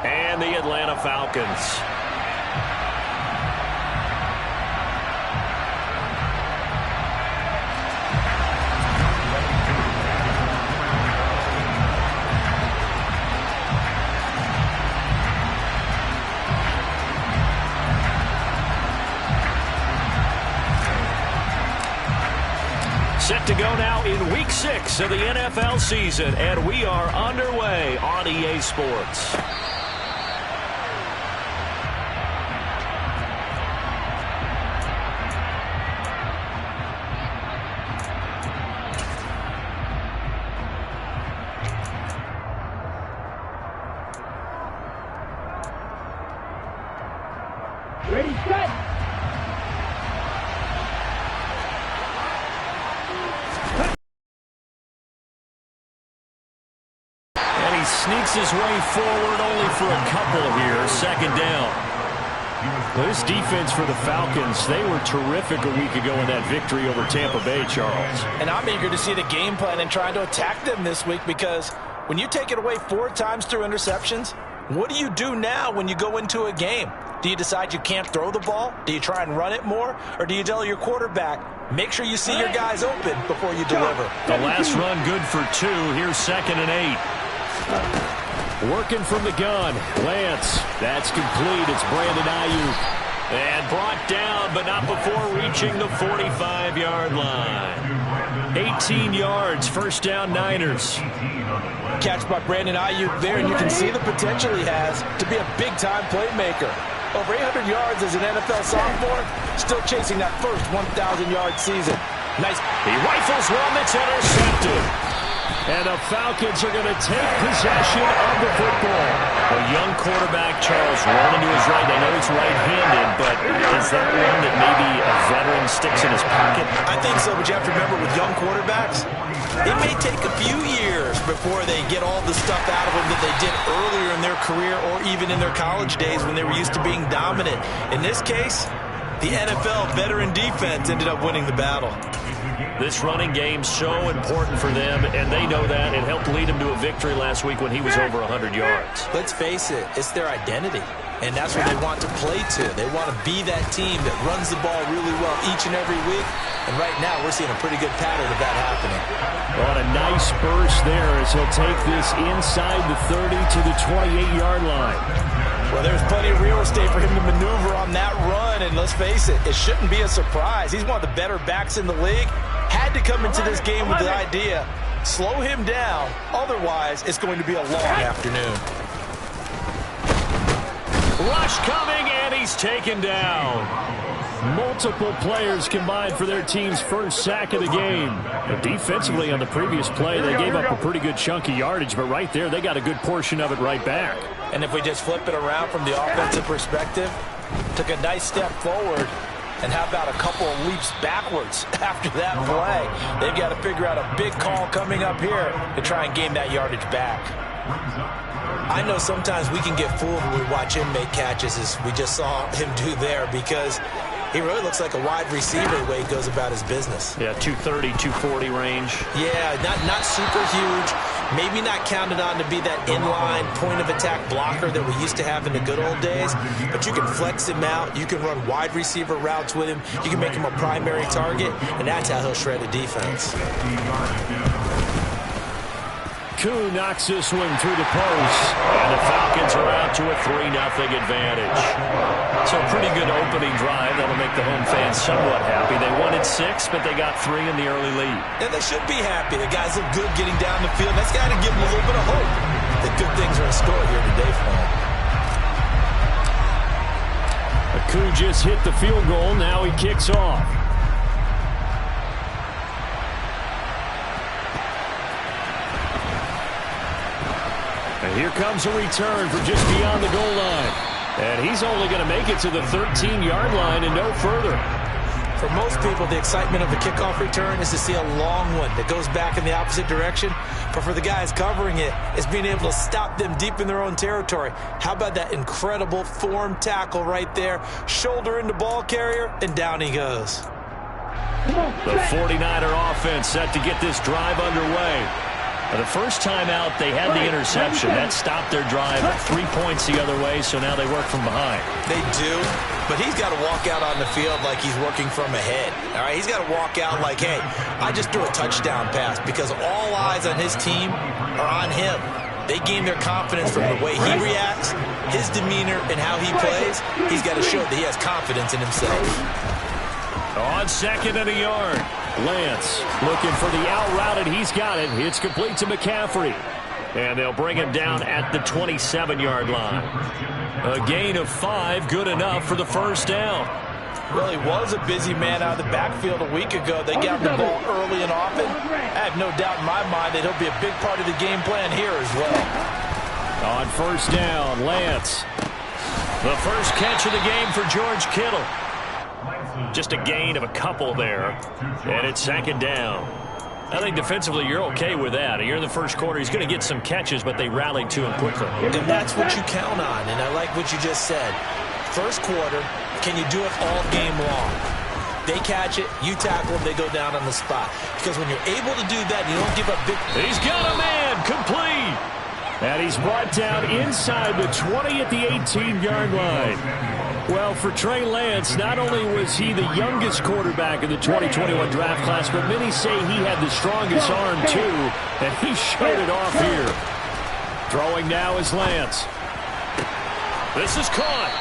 And the Atlanta Falcons. Set to go now in Week 6 of the NFL season, and we are underway on EA Sports. Ready, set! Sneaks his way forward only for a couple here. Second down. This defense for the Falcons, they were terrific a week ago in that victory over Tampa Bay, Charles. And I'm eager to see the game plan and trying to attack them this week, because when you take it away 4 times through interceptions, what do you do now when you go into a game? Do you decide you can't throw the ball? Do you try and run it more? Or do you tell your quarterback, make sure you see your guys open before you deliver? The last run good for 2. Here's 2nd and 8. Working from the gun. Lance. That's complete. It's Brandon Ayuk. And brought down, but not before reaching the 45-yard line. 18 yards. First down, Niners. Catch by Brandon Ayuk there, and you can see the potential he has to be a big-time playmaker. Over 800 yards as an NFL sophomore, still chasing that first 1,000-yard season. Nice. He rifles one that's intercepted. And the Falcons are going to take possession of the football. A young quarterback, Charles, rolling to his right. I know he's right-handed, but is that one that maybe a veteran sticks in his pocket? I think so, but you have to remember with young quarterbacks, it may take a few years before they get all the stuff out of them that they did earlier in their career or even in their college days when they were used to being dominant. In this case, the NFL veteran defense ended up winning the battle. This running game's so important for them, and they know that. It helped lead them to a victory last week when he was over 100 yards. Let's face it, it's their identity, and that's what they want to play to. They want to be that team that runs the ball really well each and every week, and right now we're seeing a pretty good pattern of that happening. On a nice burst there as he'll take this inside the 30 to the 28-yard line. Well, there's plenty of real estate for him to maneuver on that run, and let's face it, it shouldn't be a surprise. He's one of the better backs in the league. Had to come into this game with the idea, slow him down, otherwise it's going to be a long afternoon. Rush coming, and he's taken down. Multiple players combined for their team's first sack of the game. But defensively on the previous play, they gave up a pretty good chunk of yardage, but right there they got a good portion of it right back. And if we just flip it around from the offensive perspective, took a nice step forward, and how about a couple of leaps backwards after that play? They've got to figure out a big call coming up here to try and gain that yardage back. I know sometimes we can get fooled when we watch him make catches, as we just saw him do there, because he really looks like a wide receiver the way he goes about his business. Yeah, 230, 240 range. Yeah, not super huge. Maybe not counted on to be that inline point-of-attack blocker that we used to have in the good old days, but you can flex him out. You can run wide receiver routes with him. You can make him a primary target, and that's how he'll shred a defense. Koo knocks this one through the post, and the Falcons are out to a 3-0 advantage. So a pretty good opening drive. That'll make the home fans somewhat happy. They wanted 6, but they got 3 in the early lead. And they should be happy. The guys look good getting down the field. That's got to give them a little bit of hope that good things are in store here today for them. Koo just hit the field goal. Now he kicks off. And here comes a return from just beyond the goal line. And he's only going to make it to the 13-yard line and no further. For most people, the excitement of a kickoff return is to see a long one that goes back in the opposite direction. But for the guys covering it, it's being able to stop them deep in their own territory. How about that incredible form tackle right there? Shoulder into ball carrier, and down he goes. The 49er offense set to get this drive underway. The first time out, they had the interception. That stopped their drive 3 points the other way, so now they work from behind. They do, but he's got to walk out on the field like he's working from ahead. All right, he's got to walk out like, hey, I just threw a touchdown pass, because all eyes on his team are on him. They gain their confidence from the way he reacts, his demeanor, and how he plays. He's got to show that he has confidence in himself. On second and a yard, Lance looking for the out route, and he's got it. It's complete to McCaffrey. And they'll bring him down at the 27-yard line. A gain of 5, good enough for the first down. Well, he was a busy man out of the backfield a week ago. They got the ball early and often. I have no doubt in my mind that he'll be a big part of the game plan here as well. On first down, Lance. The first catch of the game for George Kittle. Just a gain of a couple there. And it's second down. I think defensively you're okay with that. You're in the first quarter. He's going to get some catches, but they rallied to him quickly. And that's what you count on, and I like what you just said. First quarter, can you do it all game long? They catch it, you tackle them, they go down on the spot. Because when you're able to do that, you don't give up big... He's got a man, complete! And he's brought down inside the 20 at the 18-yard line. Well, for Trey Lance, not only was he the youngest quarterback in the 2021 draft class, but many say he had the strongest arm, too, and he showed it off here. Throwing now is Lance. This is caught.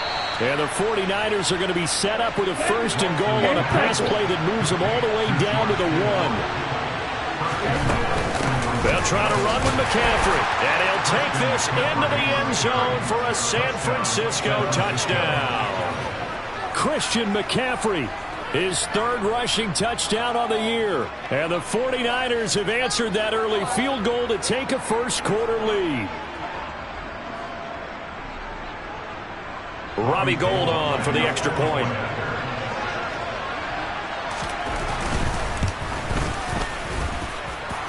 And the 49ers are going to be set up with a first and goal on a pass play that moves them all the way down to the 1. They'll try to run with McCaffrey, and he'll take this into the end zone for a San Francisco touchdown. Christian McCaffrey, his third rushing touchdown on the year. And the 49ers have answered that early field goal to take a first quarter lead. Robbie Gould on for the extra point.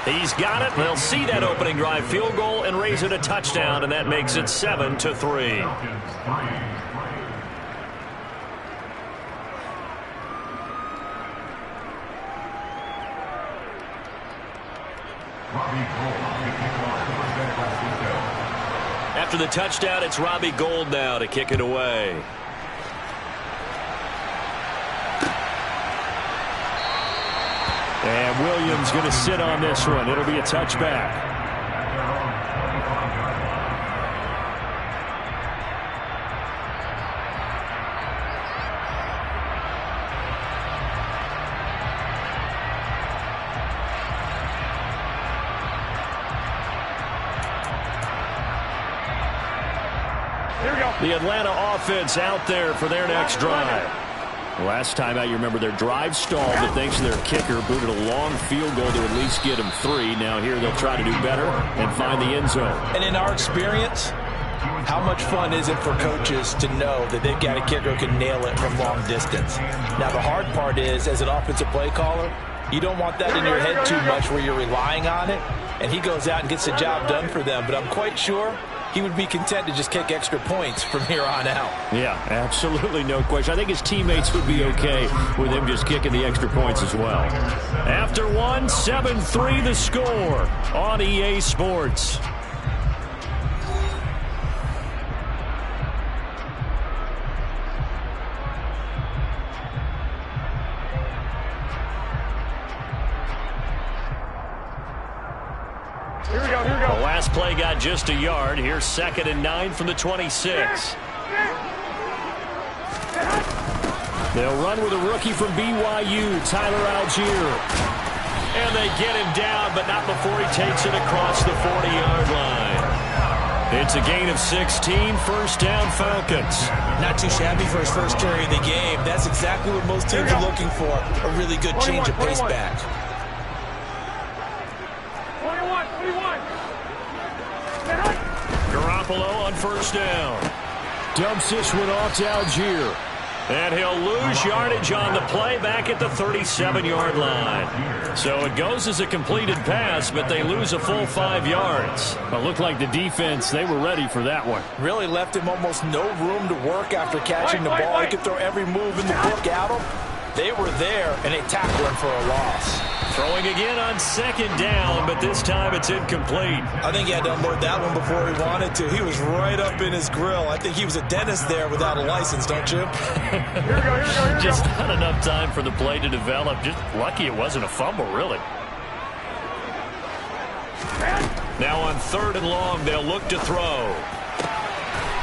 He's got it. They'll see that opening drive field goal and raise it a touchdown, and that makes it 7-3. After the touchdown, it's Robbie Gould now to kick it away. And Williams going to sit on this one. It'll be a touchback. The Atlanta offense out there for their next drive. Last time out, you remember their drive stalled, but thanks to their kicker, booted a long field goal to at least get them 3. Now here they'll try to do better and find the end zone. And in our experience, how much fun is it for coaches to know that they've got a kicker who can nail it from long distance? Now the hard part is, as an offensive play caller, you don't want that in your head too much where you're relying on it, and he goes out and gets the job done for them. But I'm quite sure he would be content to just kick extra points from here on out. Yeah, absolutely no question. I think his teammates would be okay with him just kicking the extra points as well. After 1, 7-3 the score on EA Sports. The last play got just a yard. Here's 2nd and 9 from the 26. They'll run with a rookie from BYU, Tyler Algier. And they get him down, but not before he takes it across the 40-yard line. It's a gain of 16, first down Falcons. Not too shabby for his first carry of the game. That's exactly what most teams are looking for, a really good change of pace back. Garoppolo on first down. Dumps this one off to Algier. And he'll lose yardage on the play back at the 37-yard line. So it goes as a completed pass, but they lose a full 5 yards. It looked like the defense, they were ready for that one. Really left him almost no room to work after catching the ball. He could throw every move in the book at him. They were there, and they tackled him for a loss. Throwing again on second down, but this time it's incomplete. I think he had to unload that one before he wanted to. He was right up in his grill. I think he was a dentist there without a license, don't you? Just not enough time for the play to develop. Just lucky it wasn't a fumble, really. Now on 3rd and long, they'll look to throw.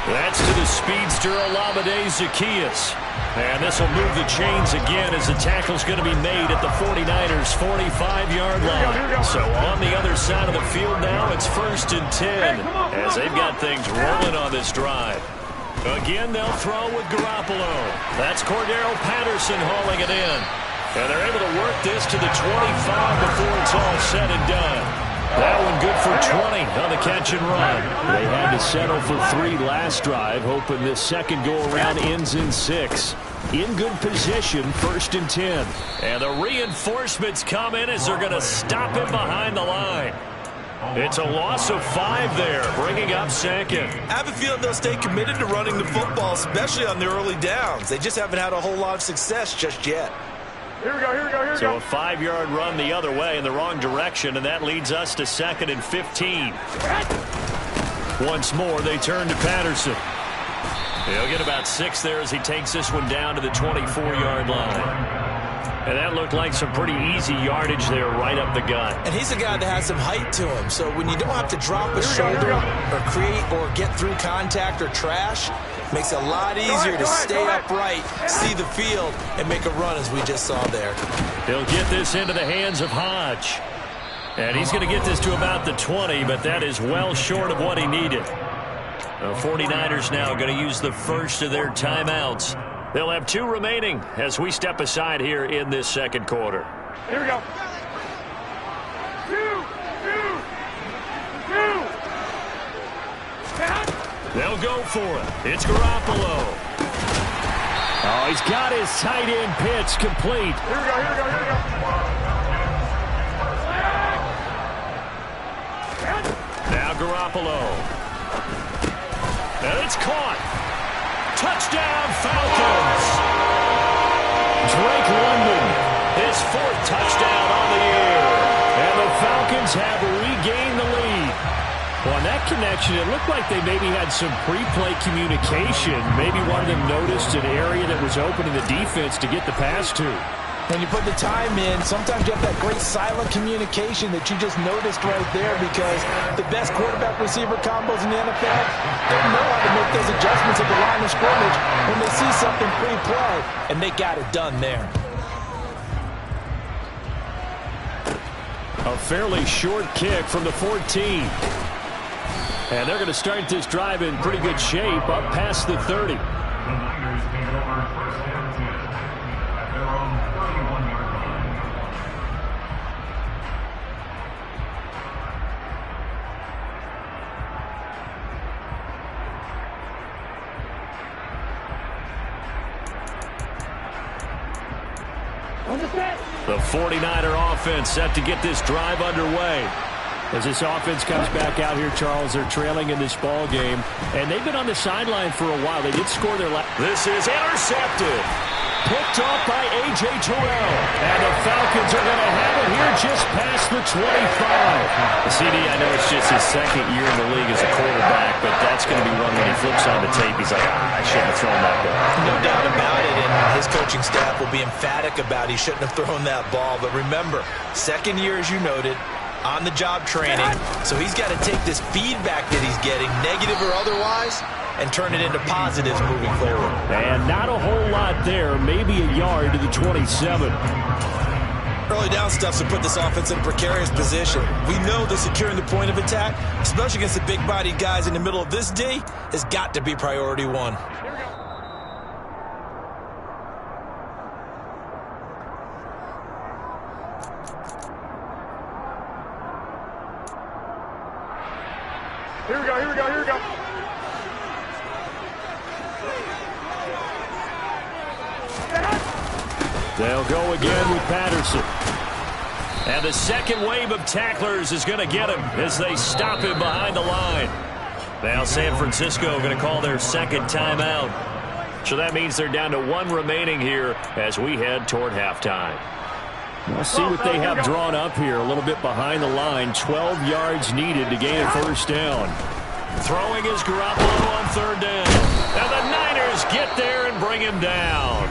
That's to the speedster, Olamide Zaccheaus. And this will move the chains again as the tackle's going to be made at the 49ers' 45-yard line. So on the other side of the field now, it's 1st and 10 as they've got things rolling on this drive. Again, they'll throw with Garoppolo. That's Cordero Patterson hauling it in. And they're able to work this to the 25 before it's all said and done. That one good for 20 on the catch and run. They had to settle for 3 last drive, hoping this second go-around ends in 6. In good position, 1st and 10. And the reinforcements come in as they're going to stop him behind the line. It's a loss of 5 there, bringing up 2nd. I have a feeling they'll stay committed to running the football, especially on the early downs. They just haven't had a whole lot of success just yet. Here we go. So a 5-yard run the other way in the wrong direction, and that leads us to 2nd and 15. Once more, they turn to Patterson. He'll get about 6 there as he takes this one down to the 24-yard line. And that looked like some pretty easy yardage there right up the gut. And he's a guy that has some height to him. So when you don't have to drop a shoulder or create or get through contact or trash, makes it a lot easier to stay upright, see the field, and make a run as we just saw there. He'll get this into the hands of Hodge. And he's going to get this to about the 20, but that is well short of what he needed. The 49ers now going to use the first of their timeouts. They'll have 2 remaining as we step aside here in this second quarter. Here we go. 2. They'll go for it. It's Garoppolo. Oh, he's got his tight end pitch complete. Here we go. Now Garoppolo. And it's caught. Touchdown, Falcons. Drake London, his 4th touchdown on the year. And the Falcons have regained the lead. Well, on that connection, it looked like they maybe had some pre-play communication. Maybe one of them noticed an area that was open in the defense to get the pass to. When you put the time in, sometimes you have that great silent communication that you just noticed right there, because the best quarterback-receiver combos in the NFL, they know how to make those adjustments at the line of scrimmage when they see something pre-play, and they got it done there. A fairly short kick from the 14. And they're going to start this drive in pretty good shape up past the 30. The 49er offense set to get this drive underway. As this offense comes back out here, Charles, they're trailing in this ball game, and they've been on the sideline for a while. They did score their last. This is intercepted. Picked off by A.J. Terrell. And the Falcons are going to have it here just past the 25. CD, I know it's just his 2nd year in the league as a quarterback, but that's going to be one when he flips on the tape. He's like, I shouldn't have thrown that ball. No doubt about it, and his coaching staff will be emphatic about he shouldn't have thrown that ball. But remember, 2nd year, as you noted, on-the-job training, so he's got to take this feedback that he's getting, negative or otherwise, and turn it into positives moving forward. And not a whole lot there, maybe a yard to the 27. Early down stuff to put this offense in a precarious position. We know that securing the point of attack, especially against the big-bodied guys in the middle of this D, has got to be priority 1. Here we go. They'll go again with Patterson. And the second wave of tacklers is going to get him as they stop him behind the line. Now San Francisco going to call their second timeout. So that means they're down to 1 remaining here as we head toward halftime. We'll see what they have drawn up here. A little bit behind the line. 12 yards needed to gain a first down. Throwing is Garoppolo on 3rd down. And the Niners get there and bring him down.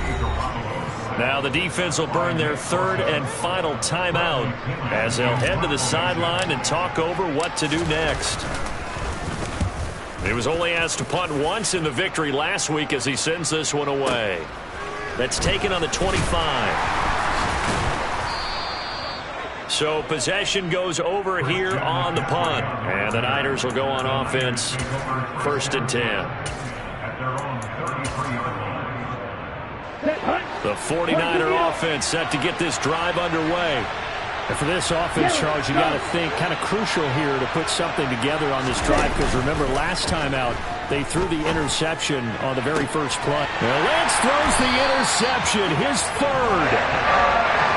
Now the defense will burn their 3rd and final timeout as they'll head to the sideline and talk over what to do next. He was only asked to punt once in the victory last week as he sends this one away. That's taken on the 25. So possession goes over here on the punt. And the Niners will go on offense. 1st and 10. The 49er offense set to get this drive underway. And for this offense, Charles, you got to think kind of crucial here to put something together on this drive, because remember last time out they threw the interception on the very first play. Well, Lance throws the interception, his 3rd.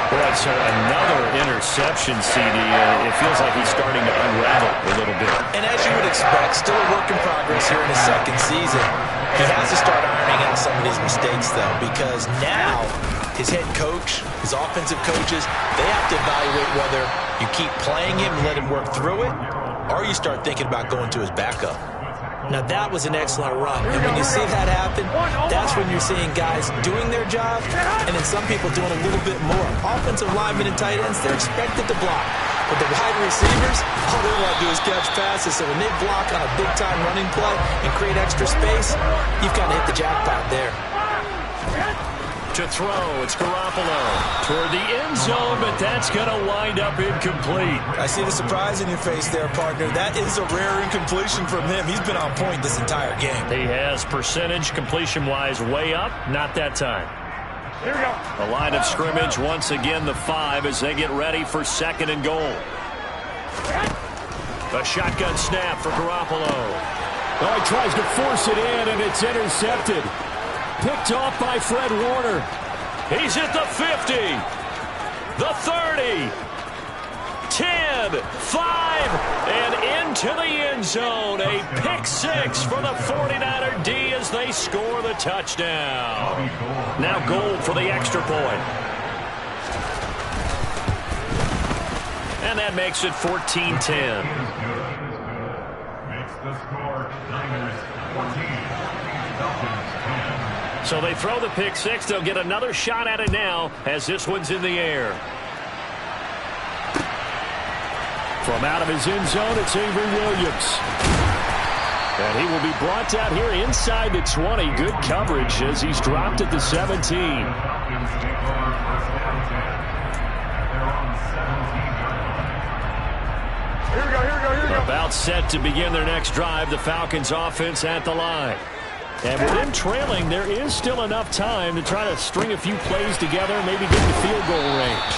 Boy, so another interception, CD. It feels like he's starting to unravel a little bit. And as you would expect, still a work in progress here in his 2nd season. He has to start ironing out some of these mistakes, though, because now his head coach, his offensive coaches, they have to evaluate whether you keep playing him and let him work through it, or you start thinking about going to his backup. Now, that was an excellent run. And when you see that happen, that's when you're seeing guys doing their job and then some people doing a little bit more. Offensive linemen and tight ends, they're expected to block. But the wide receivers, all they want to do is catch passes. So when they block on a big-time running play and create extra space, you've kind of hit the jackpot there. To throw, it's Garoppolo toward the end zone, but that's going to wind up incomplete. I see the surprise in your face there, partner. That is a rare incompletion from him. He's been on point this entire game. He has percentage completion-wise way up, not that time. Here we go. The line of scrimmage, once again, the 5 as they get ready for 2nd and goal. A shotgun snap for Garoppolo. Oh, he tries to force it in, and it's intercepted. Picked off by Fred Warner. He's at the 50, the 30, 10, 5, and into the end zone. A pick 6 for the 49er D as they score the touchdown. Now Gold for the extra point. And that makes it 14-10. Makes the score Niners 14, Falcons 10. So they throw the pick 6. They'll get another shot at it now as this one's in the air. From out of his end zone, it's Avery Williams. And he will be brought down here inside the 20. Good coverage as he's dropped at the 17. About set to begin their next drive. The Falcons offense at the line. And with them trailing, there is still enough time to try to string a few plays together, maybe get in the field goal range.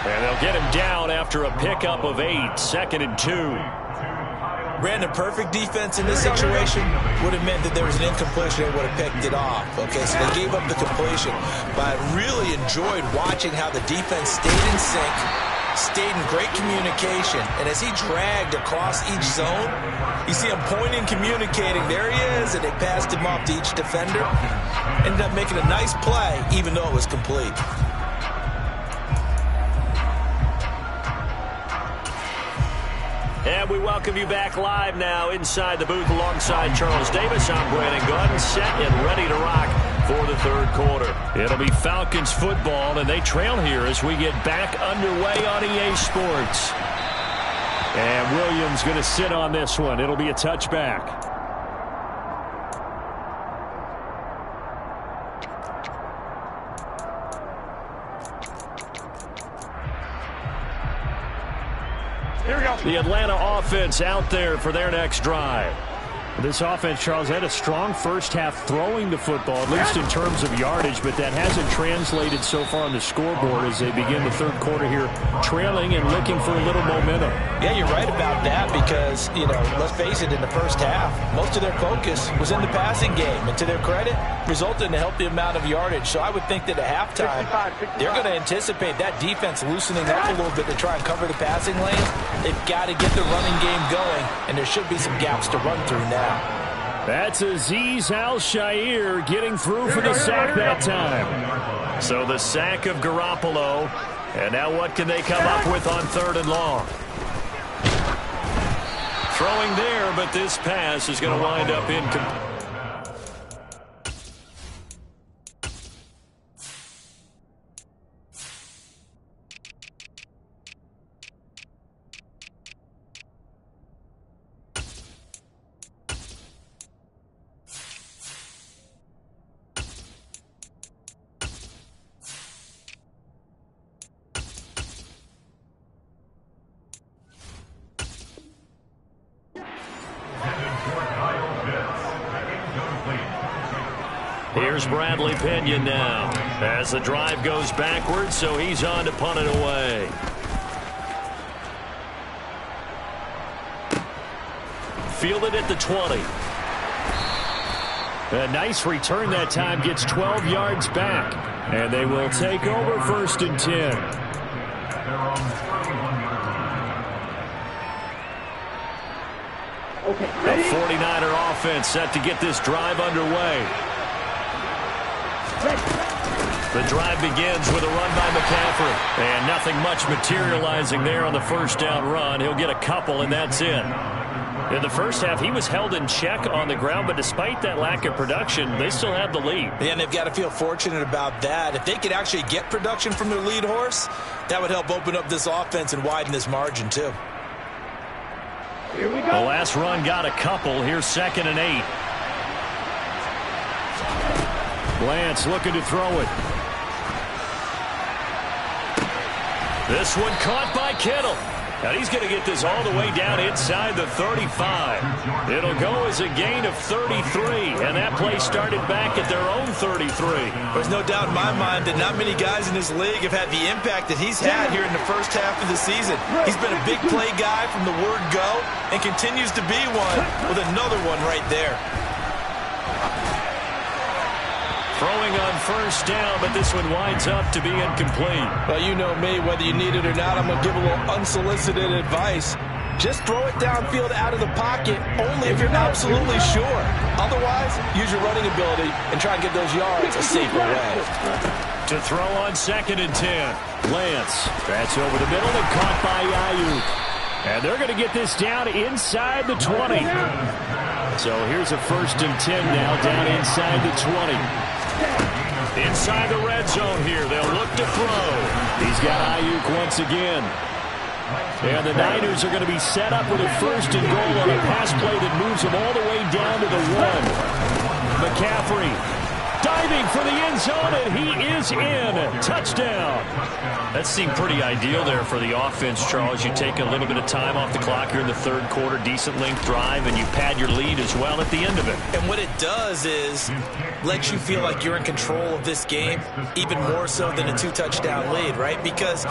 And they'll get him down after a pickup of 8, 2nd and 2. Brandon, perfect defense in this situation would have meant that there was an incompletion. They would have picked it off. Okay, so they gave up the completion. But I really enjoyed watching how the defense stayed in sync, stayed in great communication, and as he dragged across each zone, you see him pointing, communicating. There he is, and they passed him off to each defender. Ended up making a nice play, even though it was complete. And we welcome you back live now inside the booth alongside Charles Davis. I'm Brandon Gordon, set and ready to rock for the 3rd quarter. It'll be Falcons football, and they trail here as we get back underway on EA Sports. And Williams going to sit on this one. It'll be a touchback. Here we go. The Atlanta offense out there for their next drive. This offense, Charles, had a strong first half throwing the football, at least in terms of yardage, but that hasn't translated so far on the scoreboard as they begin the 3rd quarter here, trailing and looking for a little momentum. Yeah, you're right about that because, you know, let's face it, in the first half, most of their focus was in the passing game, and to their credit, resulted in a healthy amount of yardage. So I would think that at halftime, they're going to anticipate that defense loosening up a little bit to try and cover the passing lane. They've got to get the running game going, and there should be some gaps to run through now. That's Azeez Al-Shaair getting through for the sack that time. So the sack of Garoppolo. And now what can they come up with on 3rd and long? Throwing there, but this pass is going to wind up incomplete. Here's Bradley Pinion now as the drive goes backwards, so he's on to punt it away. Fielded at the 20. A nice return that time, gets 12 yards back, and they will take over 1st and 10. A 49er offense set to get this drive underway. The drive begins with a run by McCaffrey. And nothing much materializing there on the 1st down run. He'll get a couple, and that's it. In the first half, he was held in check on the ground, but despite that lack of production, they still have the lead. And they've got to feel fortunate about that. If they could actually get production from their lead horse, that would help open up this offense and widen this margin, too. Here we go. The last run got a couple. Here's 2nd and 8. Lance looking to throw it. This one caught by Kittle. And he's going to get this all the way down inside the 35. It'll go as a gain of 33. And that play started back at their own 33. There's no doubt in my mind that not many guys in this league have had the impact that he's had here in the first half of the season. He's been a big play guy from the word go and continues to be one with another one right there. Throwing on 1st down, but this one winds up to be incomplete. Well, you know me, whether you need it or not, I'm going to give a little unsolicited advice. Just throw it downfield out of the pocket, only if you're absolutely sure. Otherwise, use your running ability and try and get those yards a safer way. To throw on 2nd and 10. Lance, that's over the middle and caught by Ayuk. And they're going to get this down inside the 20. So here's a 1st and 10 now down inside the 20. Inside the red zone here, they'll look to throw. He's got Ayuk once again. And the Niners are going to be set up with a 1st and goal on a pass play that moves them all the way down to the 1. McCaffrey diving for the end zone, and he is in. Touchdown. That seemed pretty ideal there for the offense, Charles. You take a little bit of time off the clock here in the 3rd quarter, decent length drive, and you pad your lead as well at the end of it. And what it does is lets you feel like you're in control of this game, even more so than a 2-touchdown lead, right? Because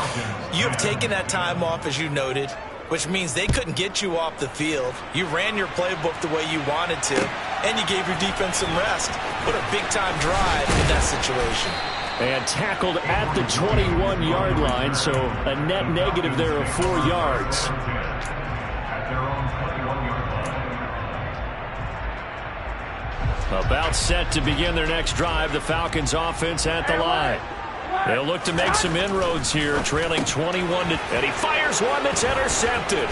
you have taken that time off, as you noted, which means they couldn't get you off the field. You ran your playbook the way you wanted to, and you gave your defense some rest. What a big-time drive in that situation. And tackled at the 21-yard line, so a net negative there of 4 yards. About set to begin their next drive, the Falcons offense at the line. They'll look to make some inroads here, trailing 21 and he fires one that's intercepted.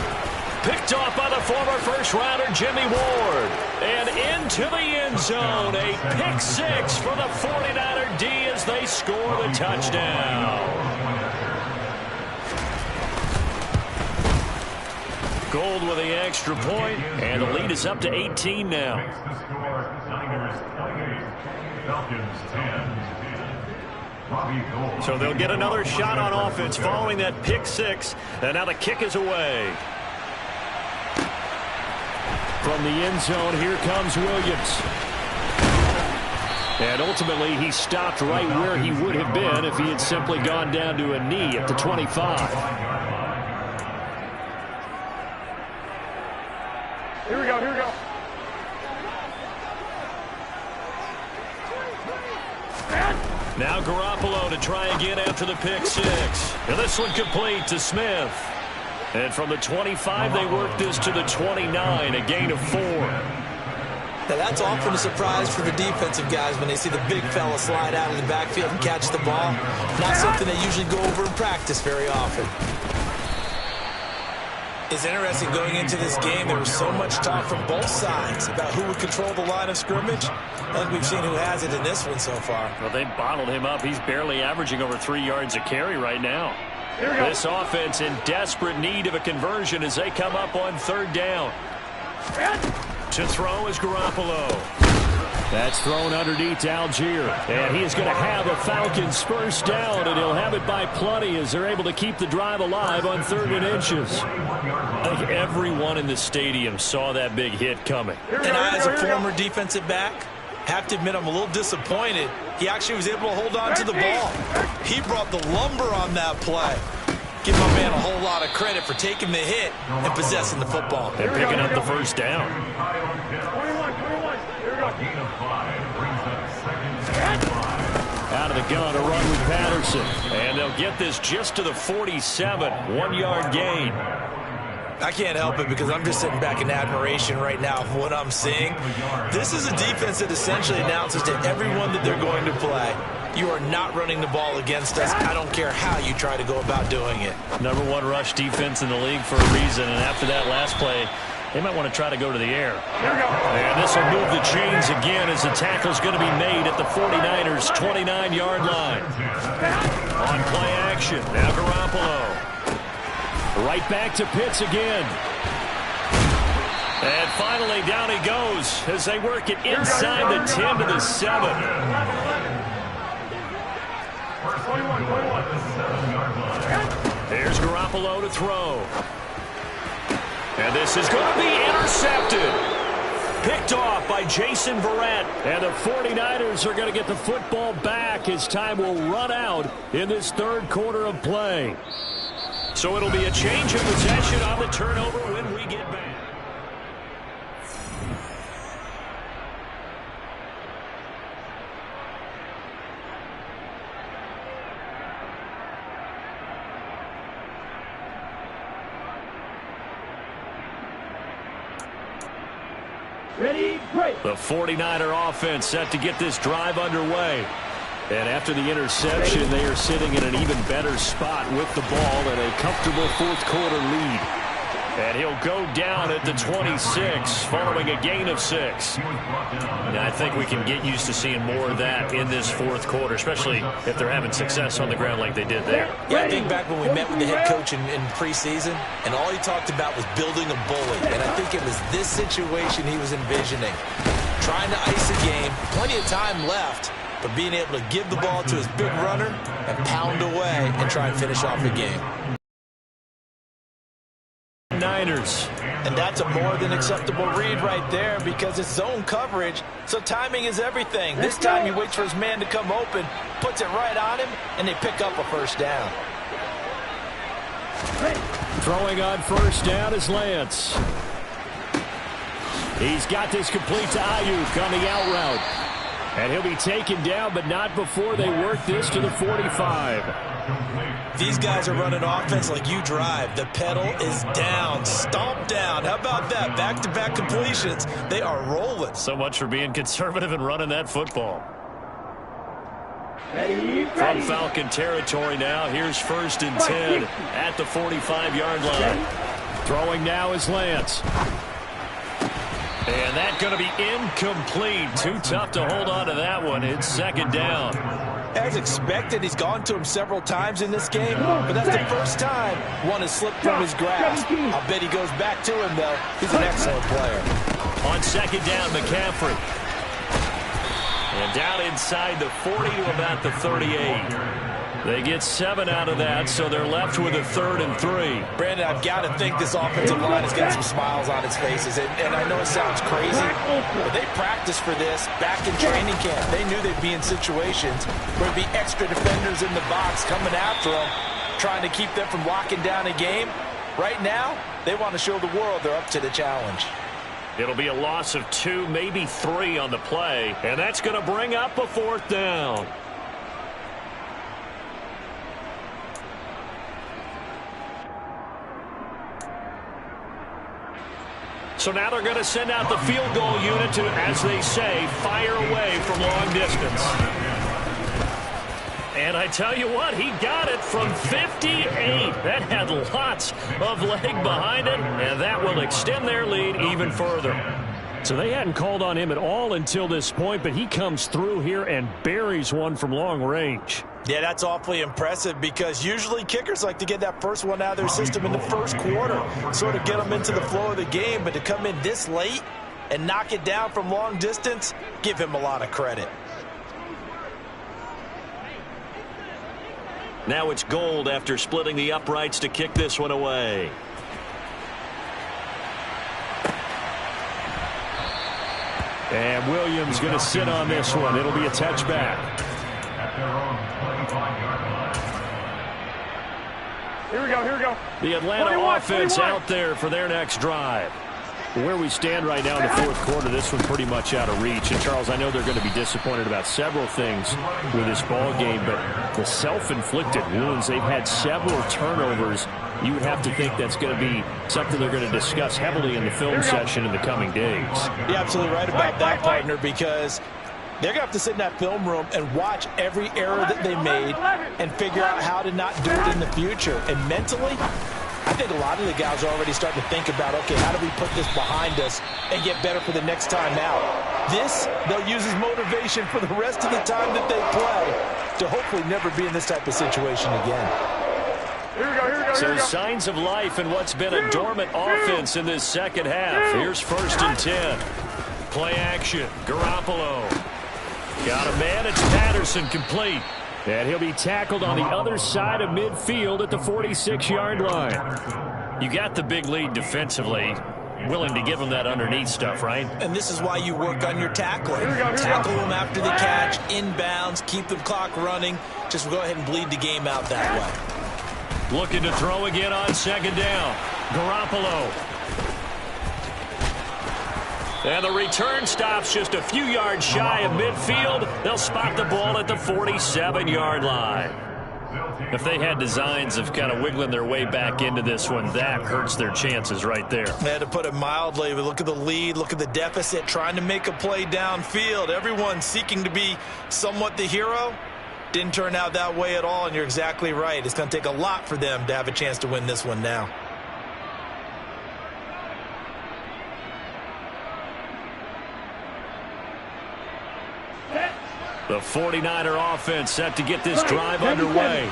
Picked off by the former first-rounder Jimmy Ward. And into the end zone, a pick-6 for the 49er D as they score the touchdown. Gold with the extra point, and the lead is up to 18 now. So they'll get another shot on offense following that pick-6, and now the kick is away. From the end zone, here comes Williams. And ultimately, he stopped right where he would have been if he had simply gone down to a knee at the 25. Here we go, here we go. Now Garoppolo to try again after the pick-6. And this one complete to Smith. And from the 25, they work this to the 29, a gain of 4. Now, that's often a surprise for the defensive guys when they see the big fella slide out of the backfield and catch the ball. Not something they usually go over in practice very often. It's interesting going into this game. There was so much talk from both sides about who would control the line of scrimmage. I think we've seen who has it in this one so far. Well, they bottled him up. He's barely averaging over 3 yards a carry right now. This offense in desperate need of a conversion as they come up on 3rd down. To throw is Garoppolo. That's thrown underneath to Algier. And he is going to have a Falcons first down, and he'll have it by plenty as they're able to keep the drive alive on 3rd and inches. I think everyone in the stadium saw that big hit coming. And I, as a former defensive back, have to admit I'm a little disappointed. He actually was able to hold on to the ball. He brought the lumber on that play. Give my man a whole lot of credit for taking the hit and possessing the football. And picking up the first down. 21. Here we go. Gain of 5 brings up 2nd. Out of the gun, a run with Patterson. And they'll get this just to the 47. 1-yard gain. I can't help it because I'm just sitting back in admiration right now of what I'm seeing. This is a defense that essentially announces to everyone that they're going to play, you are not running the ball against us. I don't care how you try to go about doing it. Number 1 rush defense in the league for a reason. And after that last play, they might want to try to go to the air. And this will move the chains again as the tackle's going to be made at the 49ers' 29-yard line. On play action, now Garoppolo. Right back to Pitts again. And finally, down he goes as they work it inside the 10 to the 7. 21. The 7-yard line. There's Garoppolo to throw. And this is going to be intercepted. Picked off by Jason Verrett. And the 49ers are going to get the football back as time will run out in this 3rd quarter of play. So it'll be a change of possession on the turnover when we get back. Ready, break. The 49er offense set to get this drive underway. And after the interception, they are sitting in an even better spot with the ball and a comfortable 4th quarter lead. And he'll go down at the 26 following a gain of 6. And I think we can get used to seeing more of that in this 4th quarter, especially if they're having success on the ground like they did there. Yeah, I think back when we met with the head coach in preseason, and all he talked about was building a bully. And I think it was this situation he was envisioning. Trying to ice a game, plenty of time left, but being able to give the ball to his big runner and pound away and try and finish off the game. Niners. And that's a more than acceptable read right there because it's zone coverage, so timing is everything. This time he waits for his man to come open, puts it right on him, and they pick up a first down. Throwing on first down is Lance. He's got this complete to Ayuk on the out route. And he'll be taken down, but not before they work this to the 45. These guys are running offense like you drive. The pedal is down, stomp down. How about that? Back-to-back completions. They are rolling. So much for being conservative and running that football. Ready, From Falcon territory now, here's 1st and 10 at the 45-yard line. Throwing now is Lance. And that's going to be incomplete. Too tough to hold on to that one. It's 2nd down. As expected, he's gone to him several times in this game, but that's the first time one has slipped from his grasp. I'll bet he goes back to him, though. He's an excellent player. On 2nd down, McCaffrey. And down inside the 40 to about the 38. They get 7 out of that, so they're left with a 3rd and 3. Brandon, I've got to think this offensive line has got some smiles on its faces. And I know it sounds crazy, but they practiced for this back in training camp. They knew they'd be in situations where there'd be extra defenders in the box coming after them, trying to keep them from locking down a game. Right now, they want to show the world they're up to the challenge. It'll be a loss of 2, maybe 3 on the play, and that's going to bring up a 4th down. So now they're going to send out the field goal unit to, as they say, fire away from long distance. And I tell you what, he got it from 58. That had lots of leg behind it, and that will extend their lead even further. So they hadn't called on him at all until this point, but he comes through here and buries one from long range. Yeah, that's awfully impressive because usually kickers like to get that first one out of their system in the first quarter, sort of get them into the flow of the game, but to come in this late and knock it down from long distance, give him a lot of credit. Now it's Gold after splitting the uprights to kick this one away. And Williams going to sit on this one. It'll be a touchback. Here we go, here we go. The Atlanta 21, offense 21. out there for their next drive. Where we stand right now in the fourth quarter, this one pretty much out of reach. And, Charles, I know they're going to be disappointed about several things with this ball game, but the self-inflicted wounds, they've had several turnovers. You would have to think that's going to be something they're going to discuss heavily in the film session in the coming days. You're absolutely right about that, partner, because they're going to have to sit in that film room and watch every error that they made and figure out how to not do it in the future. And mentally, I think a lot of the guys are already starting to think about, okay, how do we put this behind us and get better for the next time out? This, they'll use as motivation for the rest of the time that they play to hopefully never be in this type of situation again. Here we go, here we go, So here we go. signs of life in what's been a dormant offense in this second half. Here's 1st and 10. Play action. Garoppolo. Got a man. It's Patterson, complete. And he'll be tackled on the other side of midfield at the 46-yard line. You got the big lead defensively. Willing to give him that underneath stuff, right? And this is why you work on your tackling. Tackle them after the catch, inbounds, keep the clock running. Just go ahead and bleed the game out that way. Looking to throw again on 2nd down. Garoppolo. And the return stops just a few yards shy of midfield. They'll spot the ball at the 47-yard line. If they had designs of kind of wiggling their way back into this one, that hurts their chances right there. Yeah, to put it mildly, but look at the lead, look at the deficit, trying to make a play downfield. Everyone seeking to be somewhat the hero. Didn't turn out that way at all, and you're exactly right. It's going to take a lot for them to have a chance to win this one now. The 49er offense set to get this drive underway.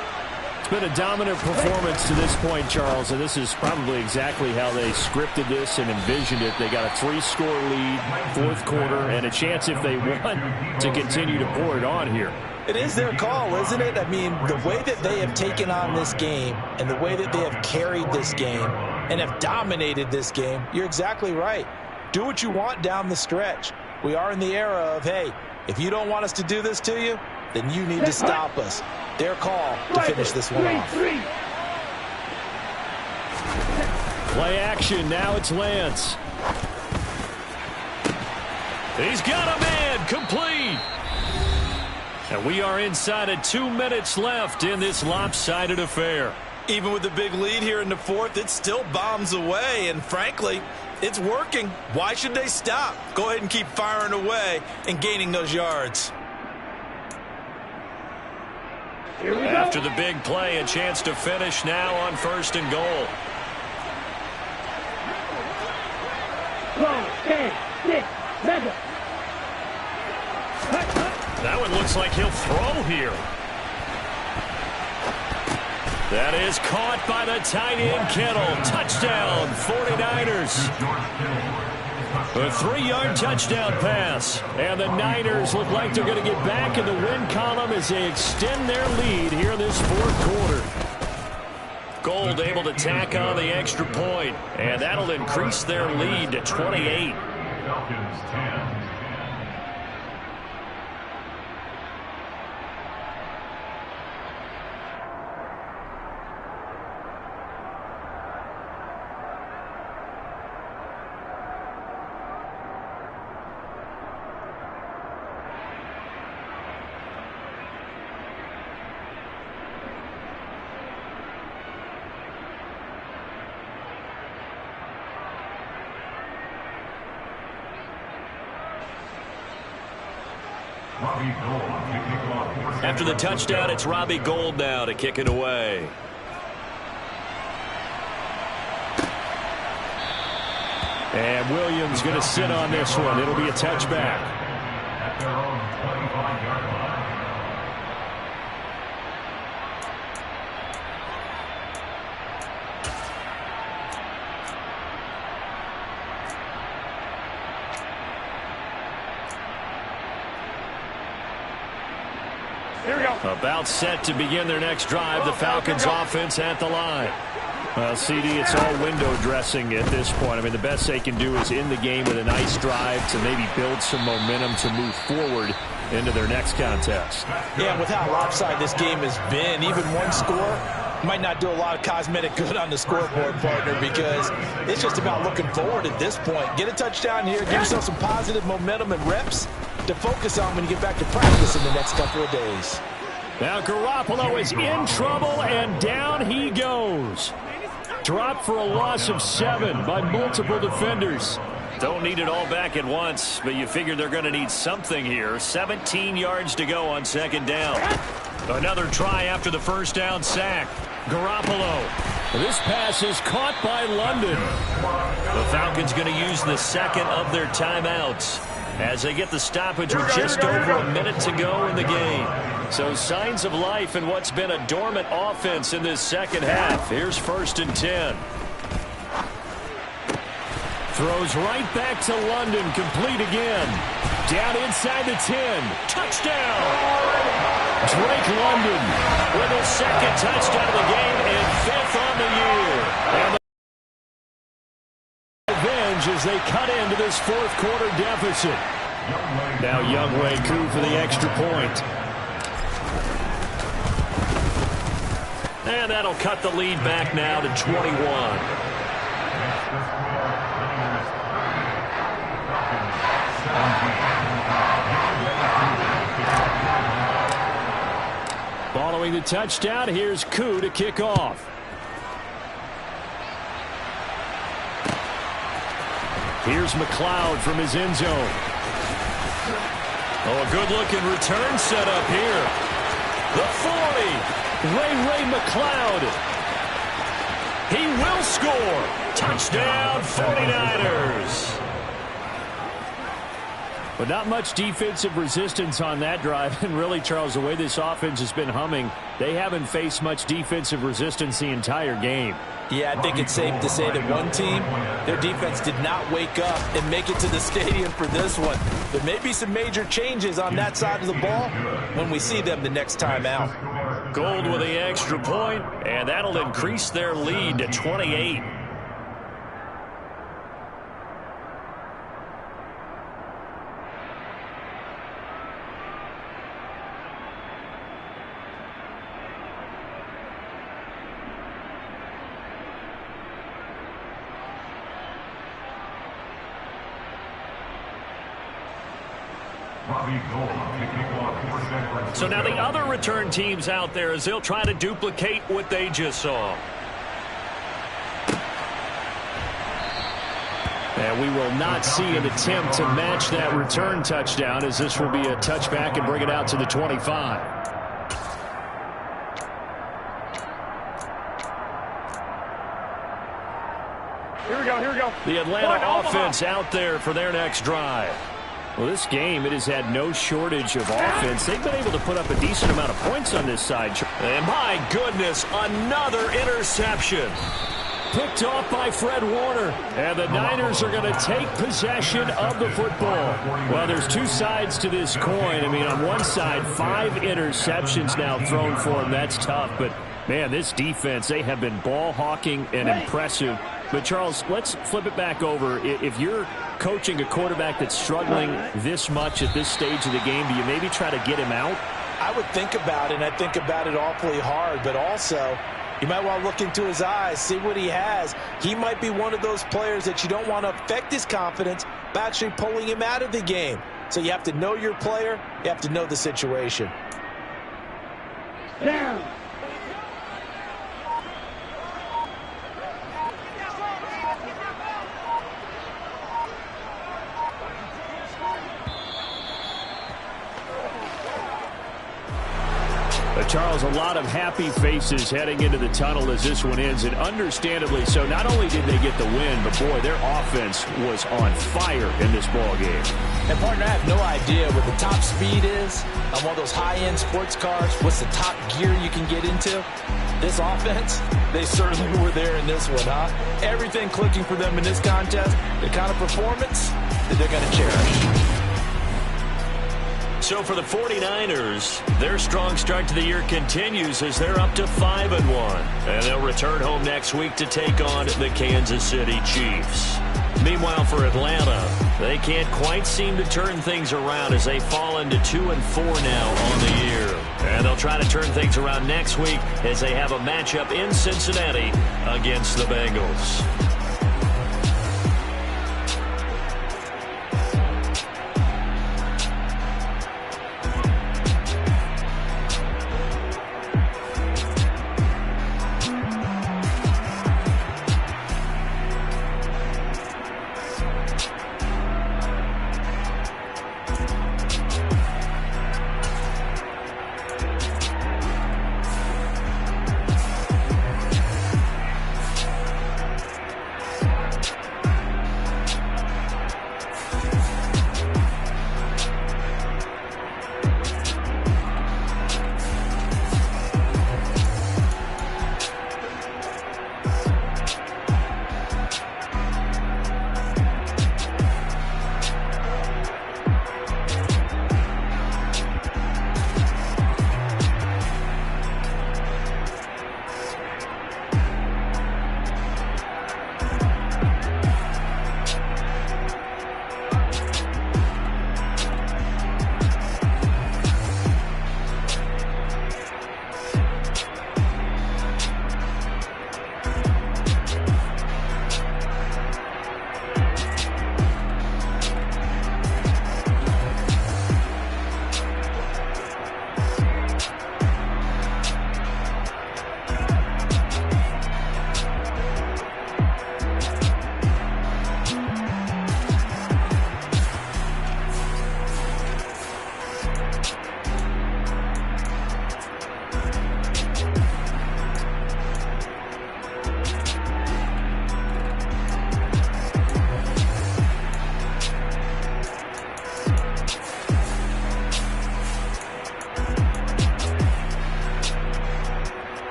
It's been a dominant performance to this point, Charles, and this is probably exactly how they scripted this and envisioned it. They got a 3-score lead, 4th quarter, and a chance if they want to continue to pour it on here. It is their call, isn't it? I mean, the way that they have taken on this game and the way that they have carried this game and have dominated this game, you're exactly right. Do what you want down the stretch. We are in the era of, hey, if you don't want us to do this to you, then you need to stop us. Their call to finish this one off. Play action. Now it's Lance. He's got a man, complete. And we are inside of 2 minutes left in this lopsided affair. Even with the big lead here in the 4th, it still bombs away, and frankly, it's working. Why should they stop? Go ahead and keep firing away and gaining those yards. After the big play, a chance to finish now on 1st and goal. 12, 10, 6, 7. That one looks like he'll throw here. That is caught by the tight end Kittle. Touchdown, 49ers. A 3-yard touchdown pass. And the Niners look like they're going to get back in the win column as they extend their lead here in this 4th quarter. Gold able to tack on the extra point, and that'll increase their lead to 28. Falcons 10. Robbie Gould to kick off. After the touchdown, it's Robbie Gould now to kick it away. And Williams going to sit on this one. It'll be a touchback. At their own 25-yard line. Here we go. About set to begin their next drive. The Falcons offense at the line. Well, CD, it's all window dressing at this point. I mean, the best they can do is in the game with a nice drive to maybe build some momentum to move forward into their next contest. Yeah, with how lopsided this game has been, even one score might not do a lot of cosmetic good on the scoreboard, partner, because it's just about looking forward at this point. Get a touchdown here, give yourself some positive momentum and reps to focus on when you get back to practice in the next couple of days. Now Garoppolo is in trouble, and down he goes. Dropped for a loss of 7 by multiple defenders. Don't need it all back at once, but you figure they're going to need something here. 17 yards to go on second down. Another try after the first down sack. Garoppolo. This pass is caught by London. The Falcons going to use the second of their timeouts as they get the stoppage with just over a minute to go in the game. So signs of life in what's been a dormant offense in this second half. Here's 1st and 10. Throws right back to London, complete again. Down inside the 10. Touchdown! Drake London With his second touchdown of the game and 5th on the year. And the revenge as they cut into this 4th quarter deficit. Now Younghoe Koo for the extra point. And that'll cut the lead back now to 21. Following the touchdown, here's Koo to kick off. Here's McLeod from his end zone. Oh, a good-looking return set up here. The 40. Ray McLeod. He will score. Touchdown, 49ers. But not much defensive resistance on that drive. And really, Charles, the way this offense has been humming, they haven't faced much defensive resistance the entire game. Yeah, I think it's safe to say that one team, their defense did not wake up and make it to the stadium for this one. There may be some major changes on that side of the ball when we see them the next time out. Gould with the extra point, and that'll increase their lead to 28. So now the other return teams out there as they'll try to duplicate what they just saw. And we will not see an attempt to match that return touchdown, as this will be a touchback and bring it out to the 25. Here we go, here we go. The Atlanta offense out there for their next drive. Well, this game, it has had no shortage of offense. They've been able to put up a decent amount of points on this side. And my goodness, another interception. Picked off by Fred Warner. And the Niners are going to take possession of the football. Well, there's two sides to this coin. I mean, on one side, 5 interceptions now thrown for them. That's tough. But, man, this defense, they have been ball hawking and impressive. But, Charles, let's flip it back over. If you're coaching a quarterback that's struggling this much at this stage of the game, do you maybe try to get him out? I would think about it, and I think about it awfully hard. But also, you might want to look into his eyes, see what he has. He might be one of those players that you don't want to affect his confidence by actually pulling him out of the game. So you have to know your player. You have to know the situation. Down. Charles, a lot of happy faces heading into the tunnel as this one ends, and understandably so. Not only did they get the win, but, boy, their offense was on fire in this ball game. And, partner, I have no idea what the top speed is on one of those high-end sports cars. What's the top gear you can get into? This offense, they certainly were there in this one, huh? Everything clicking for them in this contest, the kind of performance that they're going to cherish. So for the 49ers, their strong start to the year continues as they're up to 5-1. And they'll return home next week to take on the Kansas City Chiefs. Meanwhile, for Atlanta, they can't quite seem to turn things around as they fall into 2-4 now on the year. And they'll try to turn things around next week as they have a matchup in Cincinnati against the Bengals.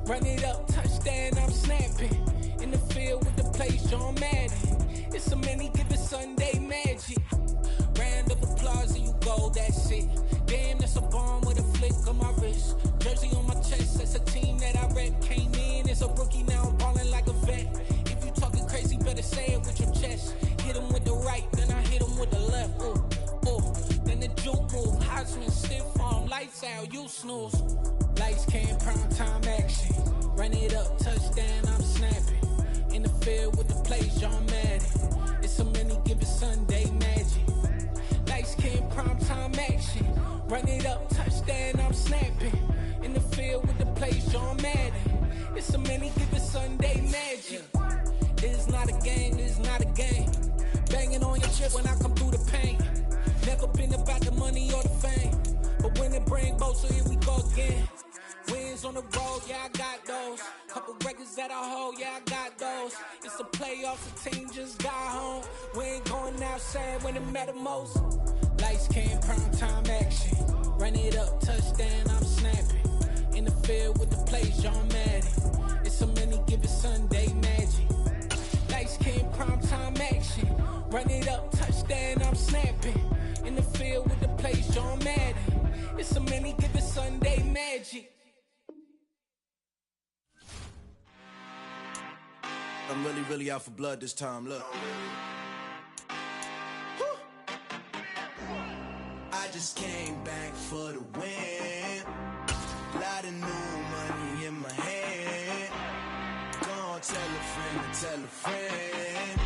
Run it up, touchdown, I'm snapping. In the field with the plays, John Madden. It's a many given Sunday magic. Round of applause and you go, that's it. Damn, that's a bomb with a flick on my wrist. Jersey on my chest, that's a team that I rep. Came in as a rookie, now I'm ballin' like a vet. If you talking crazy, better say it with your chest. Hit him with the right, then I hit him with the left. Ooh, ooh, then the juke move. Heisman stiff arm, lights out, you snooze. Lights came, prime time action. Run it up, touchdown, I'm snapping. In the field with the plays, John Madden. It's a many given Sunday magic. Lights came, prime time action. Run it up, touchdown, I'm snapping. In the field with the plays, John Madden. It's a many given Sunday magic. This is not a game, this is not a game. Banging on your chip when I come through the paint. Never been about the money or the fame. But when it bring both, so here we go again. Wins on the road, yeah, I got those. Couple records that I hold, yeah, I got those. It's the playoffs, the team just got home. We ain't going outside when it matter most. Lights came, prime time action. Run it up, touchdown, I'm snapping. In the field with the plays, John Madden. It's a many given Sunday magic. Lights came, prime time action. Run it up, touchdown, I'm snapping. In the field with the plays, John Madden. It's a many given Sunday magic. I'm really out for blood this time, look. I just came back for the win. Lot of new money in my hand. Gonna tell a friend.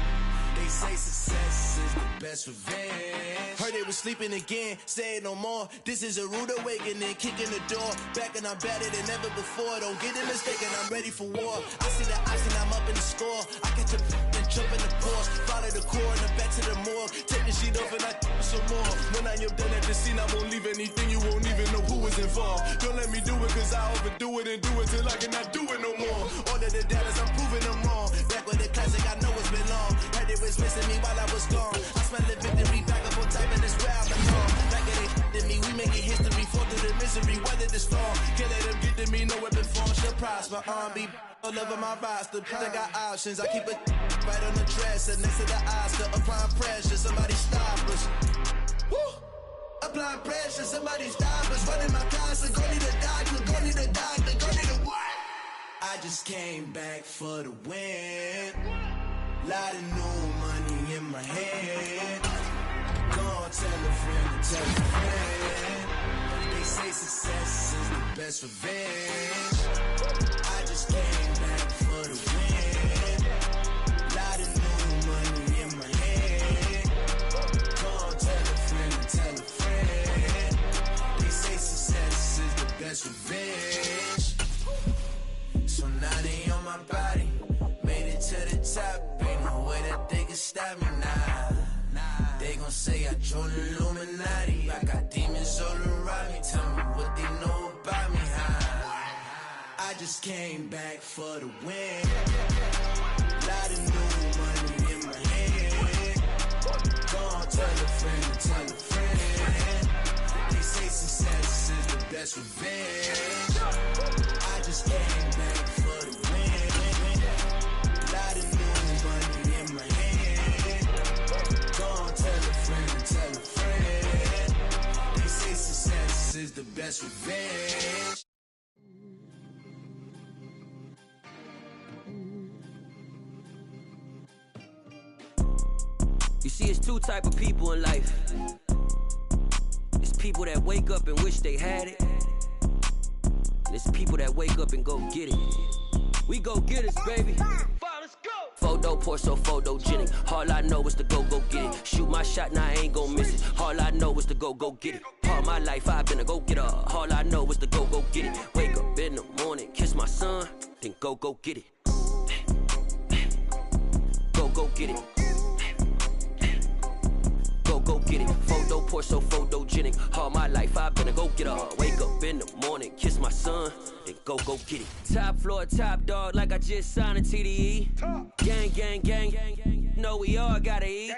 They say success is the best revenge. Heard they was sleeping again, say it no more. This is a rude awakening, kicking the door. Back and I'm better than ever before. Don't get it mistaken, I'm ready for war. I see the option, I'm up in the score. I catch a and jump in the course. Follow the core and the back to the morgue. Take the sheet off and I some more. When I am done at the scene, I won't leave anything. You won't even know who was involved. Don't let me do it, cause I overdo it and do it till I cannot do it no more. All of the doubters, I'm proving them wrong. Back with the classic, I know it's been long. Heard it was missing me while I was gone. I smell the victory back up on top and it's where I belong. Like it ain't to me, we make it history. Fall through the misery, weather the storm. Can't let them get to me, no weapon form. She'll prosper, be all over my roster. I got options, I keep it right on the dresser. Next to the Oscar, applying pressure. Somebody stop us. Woo! Applying pressure, somebody stop us. Running my closet, go need a doctor, go need a doctor, go need a what? I just came back for the win. Lot of new money in my hand. Gonna tell a friend. They say success is the best revenge. I just came back for the win. Lot of new money in my hand. Gonna tell a friend. They say success is the best revenge. So now they on my body. Made it to the top. Ain't no way that they can stop me now. They gon' say I joined the Illuminati. I got demons all around me. Tell me what they know about me, huh? I just came back for the win. Lot of new money in my hand. Gonna tell a friend. They say success is the best revenge. I just came back for the win. Lot of new money in my hand. Gonna tell a friend. They say success is the best revenge. You see, it's two type of people in life. It's people that wake up and wish they had it. And it's people that wake up and go get it. We go get it, baby. Let's go. Photo pour so photogenic. All I know is to go get it. Shoot my shot, now I ain't gon' miss it. All I know is to go get it. All my life I've been a go-getter. All I know is to go get it. Wake up in the morning, kiss my son, then go get it. Go get it. Go get it. Photo pour so photogenic. All my life I've been a go-getter. Wake up in the morning, kiss my son, then go get it. Top floor, top dog, like I just signed a TDE. Gang. Know we all gotta eat.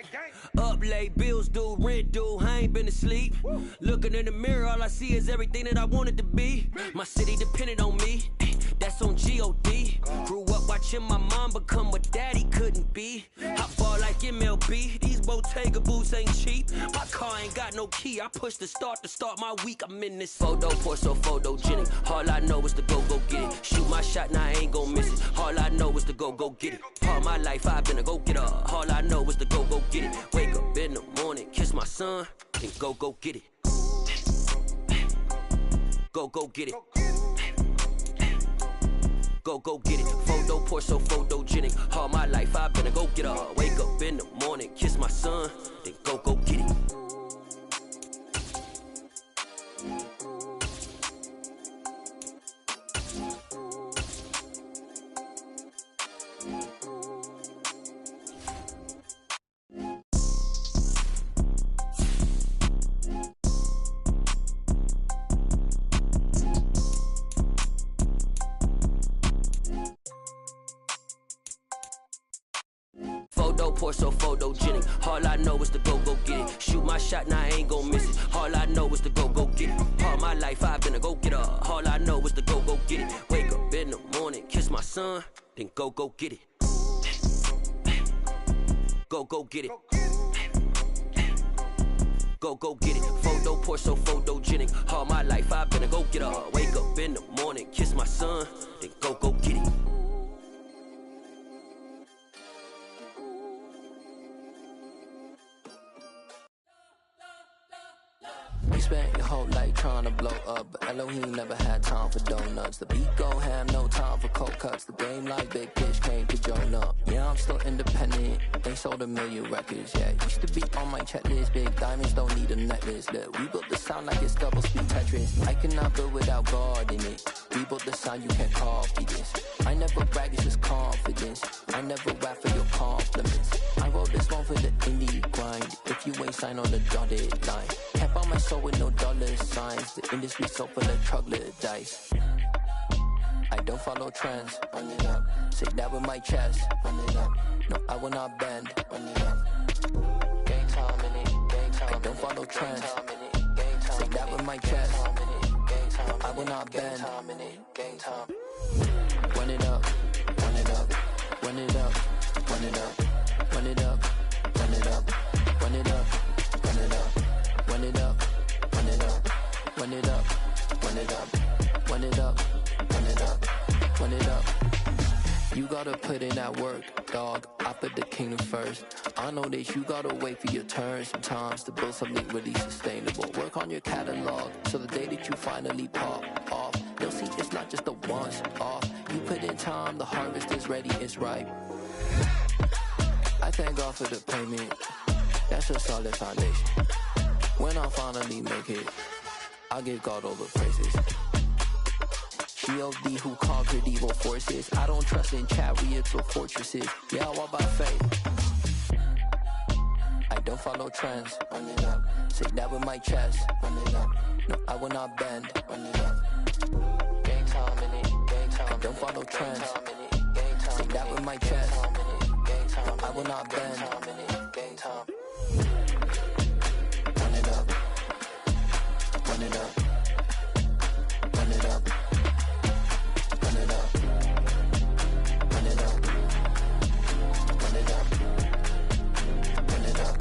Up late, bills due, rent due, I ain't been asleep. Looking in the mirror, all I see is everything that I wanted to be. My city depended on me, that's on G.O.D. Grew up watching my mom become what daddy couldn't be. I ball like MLB, these Bottega boots ain't cheap. My car ain't got no key, I push the start to start my week. I'm in this photo pour so photogenic. All I know is to go get it. Shoot my shot, now I ain't gon' miss it. All I know is to go get it. All my life I've been a go-getter. All I know is to go get it. Wake up in the morning, kiss my son, then go get it. Go get it. Go get it. Photo pour so photogenic. All my life I've been a go-getter. Wake up in the morning, kiss my son, then go get it. Photo pour so photogenic. All I know is to go get it. Shoot my shot, now I ain't gon' miss it. All I know is to go get it. All my life I've been a go-getter. All I know is to go get it. Wake up in the morning, kiss my son, then go get it. Go get it. Go get it. Photo pour so photogenic. All my life I've been a go-getter. Wake up in the morning, kiss my son, then go get it. You spent your whole life trying to blow up, but Elohim never had time for donuts. The beat gon' have no time for cold cuts. The game like Big Fish came to join up. Yeah, I'm still independent. They sold 1 million records. Yeah, used to be on my checklist. Big diamonds don't need a necklace. Look, we built the sound like it's double speed Tetris. I cannot build without God in it. We built the sound, you can't copy this. I never brag, it's just confidence. I never rap for your compliments. I wrote this one for the indie grind. If you ain't signed on the dotted line, can't buy my soul with no dollar signs. The industry so full of troglodytes. I don't follow trends. Run it up. Say that with my chest. Run it up. No, I will not bend. Run it up. Gang time in it. Gang time. I don't follow trends. Say that with my chest. I will not bend. Gang time. Run it up. Run it up. Run it up. Run it up. Run it up. Run it up. Run it up. Run it up. Run it up. Run it up. Run it up. Run it up. Run it up. Run it up. Run it up. You gotta put in that work, dog. I put the kingdom first. I know that you gotta wait for your turn sometimes to build something really sustainable. Work on your catalog so the day that you finally pop off, they'll see it's not just a once off. You put in time, the harvest is ready, it's ripe. I thank God for the payment. That's a solid foundation. When I finally make it, I give God all the praises. G.O.D. who conquered evil forces. I don't trust in chariots or fortresses. Yeah, I walk by faith. I don't follow trends. Run it up. Say that with my chest. Run it up. No, I will not bend. Run it up. Gang time in it. Gang time. I don't follow trends. Say that with my chest. I will not bend. Gang time. Run it up. Run it up. Run it up. Run it up. Run it up. Run it up. Run it up.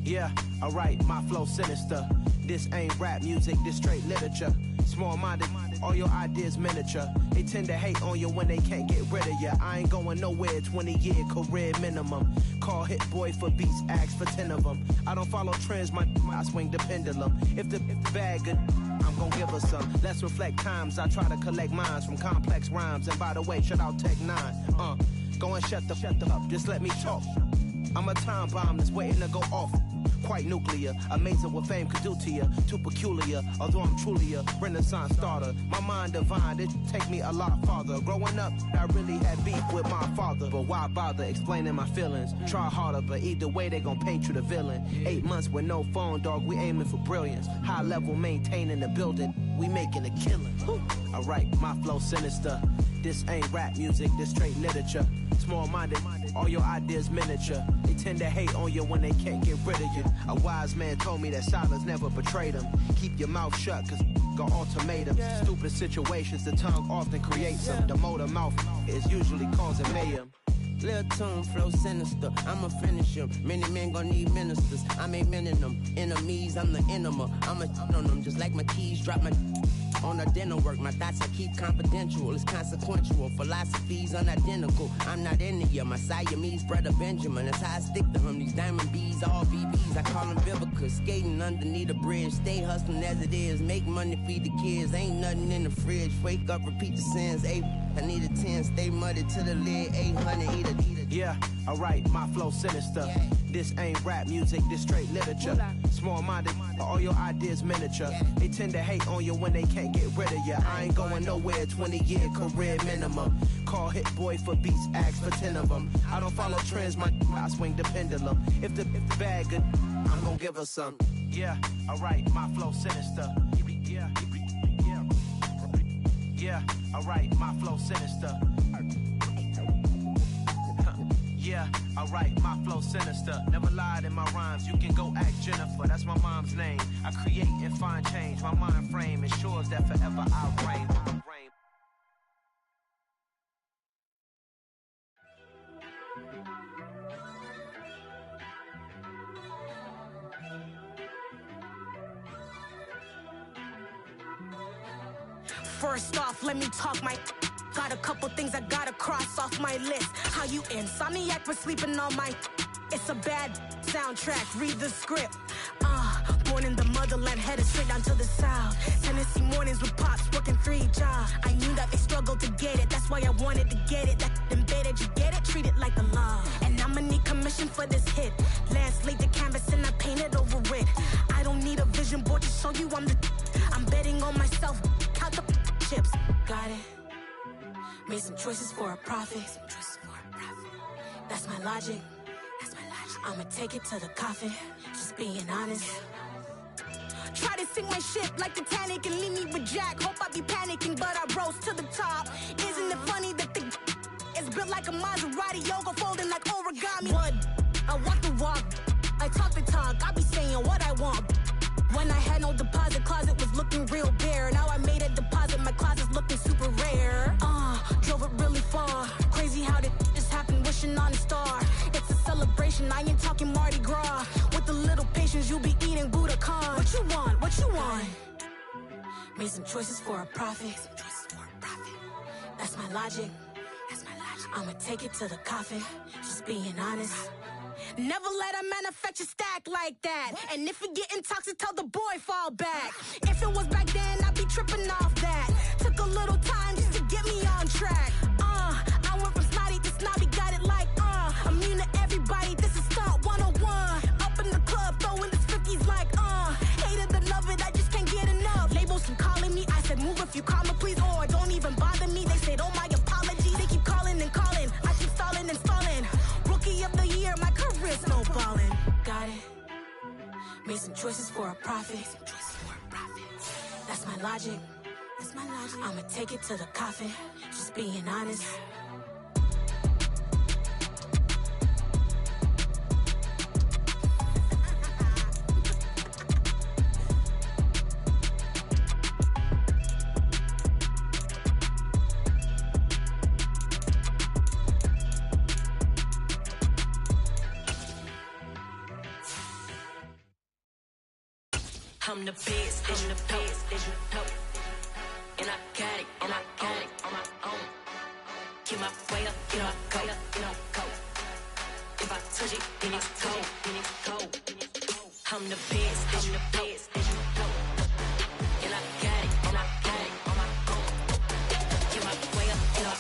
Yeah, alright, my flow sinister. This ain't rap music, this straight literature. Small-minded, all your ideas miniature. They tend to hate on you when they can't get rid of you. I ain't going nowhere, 20-year career minimum. Call Hit Boy for beats, ask for 10 of them. I don't follow trends, I swing the pendulum. If the bag good, I'm gon' give her some. Let's reflect times, I try to collect minds from complex rhymes. And by the way, shout out Tech 9. Go and shut the up, just let me talk. I'm a time bomb that's waiting to go off. Quite nuclear, amazing what fame could do to you. Too peculiar, although I'm truly a renaissance starter. My mind divine, it take me a lot farther. Growing up, I really had beef with my father. But why bother explaining my feelings? Try harder, but either way they gon' paint you the villain. 8 months with no phone, dog, we aiming for brilliance. High level maintaining the building, we making a killing. Alright, my flow sinister. This ain't rap music, this straight literature. Small-minded, all your ideas miniature. They tend to hate on you when they can't get rid of you. A wise man told me that silence never betrayed him. Keep your mouth shut, cause got ultimatums. Stupid situations, the tongue often creates them. The motor mouth is usually causing mayhem. Lil' tune, flow sinister, I'ma finish him. Many men gon' need ministers, I'm a men in them. Enemies, I'm the enema, I'm on them. Just like my keys, drop my on a dinner work. My thoughts I keep confidential, it's consequential. Philosophies unidentical, I'm not into you. My Siamese brother Benjamin, that's how I stick to him. These diamond bees, all BBs, I call them Vivica. Skating underneath a bridge, stay hustling as it is. Make money, feed the kids, ain't nothing in the fridge. Wake up, repeat the sins, I need a 10, stay muddy to the lid, 800, eat a. Yeah, alright, my flow sinister. This ain't rap music, this straight literature. Small-minded, all your ideas miniature. They tend to hate on you when they can't get rid of you. I ain't going nowhere, 20-year career minimum. Call Hit Boy for beats, ask for 10 of them. I don't follow trends, I swing the pendulum. If the bag good, I'm gon' give her some. Yeah, alright, my flow sinister. Yeah, alright, my flow sinister. Yeah, alright, my flow sinister. Never lied in my rhymes, you can go ask Jennifer, that's my mom's name. I create and find change, my mind frame ensures that forever I reign. First off, let me talk my Got a couple things I gotta cross off my list. How you insomniac for sleeping on my... It's a bad soundtrack, read the script. Born in the motherland, headed straight down to the south. Tennessee mornings with pops, working 3 jobs. I knew that they struggled to get it, that's why I wanted to get it. That embedded, you get it, treat it like a law. And I'ma need commission for this hit. Last laid the canvas and I painted over it. I don't need a vision board to show you I'm betting on myself, count the chips. Got it. Made some choices for a profit. That's my logic. I'ma take it to the coffin, just being honest. Try to sink my ship like Titanic and leave me with Jack. Hope I be panicking, but I rose to the top. Isn't it funny that the is built like a Maserati, yoga folding like origami? What? I walk the walk, I talk the talk, I be saying what I want. When I had no deposit, closet was looking real bare. Now I made a deposit, my closet's looking super rare. Drove it really far. Crazy how did this happen, wishing on a star. It's a celebration, I ain't talking Mardi Gras. With a little patience, you'll be eating Budokan. What you want? What you want? Made some choices for a profit. That's my logic. I'ma take it to the coffin, just being honest. Never let a manufacture stack like that. And if it getting toxic, tell the boy fall back. If it was back then, I'd be tripping off that. Took a little time just to get me on track. I went from snotty to snobby, got it like immune to everybody, this is stunt 101. Up in the club, throwing this 50s like hate it or love it, I just can't get enough. Labels keep calling me, I said move if you call me please, or don't even bother me. They said oh my apologies, they keep calling and calling. I keep stalling and stalling. Rookie of the year, my career snowballing. Got it. Made some choices for a profit. That's my logic. I'ma take it to the coffin, just being honest. I'm the best, I'm the best, as you know. And I got it on my own. Get my way up, get my go, go. If I touch it, then it's cold. I'm the best, as you know. And I got it on my own. Get my way up, get my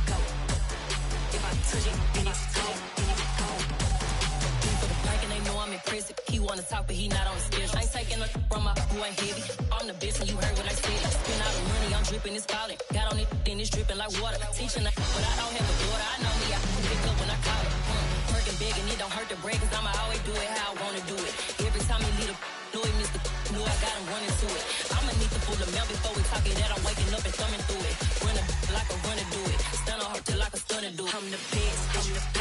go. If I touch it, then it's cold. For the park and they know I'm impressive. He wanna talk, but he not on the schedule. I ain't taking a from my who ain't heavy. I'm the best and you heard what I said. Spend all the money, I'm dripping, it's falling. Got on it, then it's dripping like water. Teaching but I don't have a daughter. I know me, I can pick up when I call it. Working big and it don't hurt to break, cause I'ma always do it how I wanna do it. Every time he lead a know it, Mr. Know I got him running to it. I'ma need to pull the mail before we talk it that I'm waking up and thumbing through it. Run like a runner do it. Stun on her till like a stunner do it. I'm the best, I'm the best.